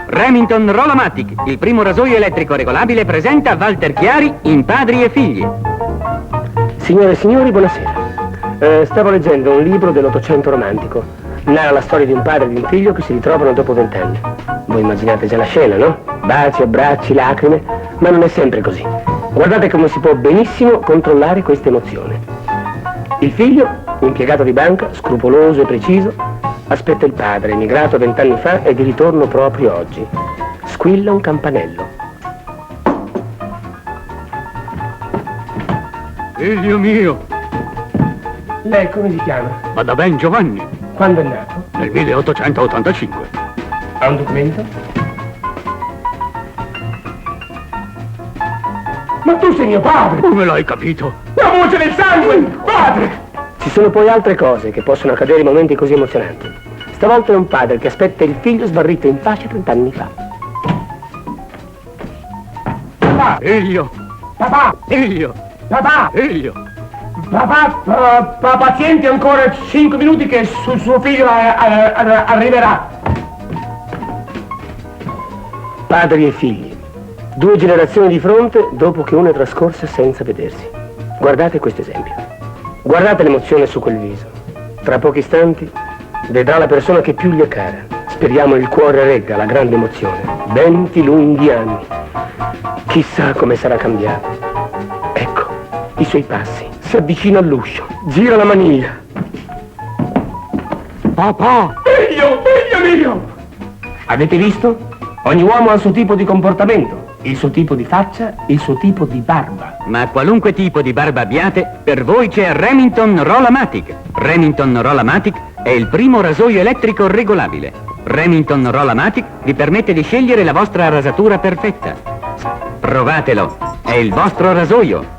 Remington Rolamatic, il primo rasoio elettrico regolabile, presenta Walter Chiari in Padri e Figli. Signore e signori, buonasera. Stavo leggendo un libro dell'Ottocento romantico. Narra la storia di un padre e di un figlio che si ritrovano dopo 20 anni. Voi immaginate già la scena, no? Baci, abbracci, lacrime, ma non è sempre così. Guardate come si può benissimo controllare questa emozione. Il figlio, impiegato di banca, scrupoloso e preciso, aspetta il padre, emigrato 20 anni fa e di ritorno proprio oggi. Squilla un campanello. Figlio mio! Lei come si chiama? Vada ben Giovanni, Quando è nato? nel 1885. Ha un documento? Ma tu sei mio padre! Come l'hai capito? La voce del sangue! Padre! Ci sono poi altre cose che possono accadere in momenti così emozionanti. Stavolta è un padre che aspetta il figlio sbarrito in pace 30 anni fa. Papà! Figlio! Papà! Figlio! Papà! Figlio! Papà! Paziente ancora 5 minuti che suo figlio arriverà. Padri e figli. 2 generazioni di fronte dopo che una è trascorsa senza vedersi. Guardate questo esempio. Guardate l'emozione su quel viso. Tra pochi istanti vedrà la persona che più gli è cara. Speriamo il cuore regga la grande emozione. 20 lunghi anni. Chissà come sarà cambiato. Ecco, i suoi passi. Si avvicina all'uscio. Gira la maniglia. Papà! Figlio mio! Avete visto? Ogni uomo ha il suo tipo di comportamento, il suo tipo di faccia, il suo tipo di barba. Ma qualunque tipo di barba abbiate, per voi c'è Remington Rolamatic. Remington Rolamatic è il primo rasoio elettrico regolabile. Remington Rolamatic vi permette di scegliere la vostra rasatura perfetta. Provatelo, è il vostro rasoio.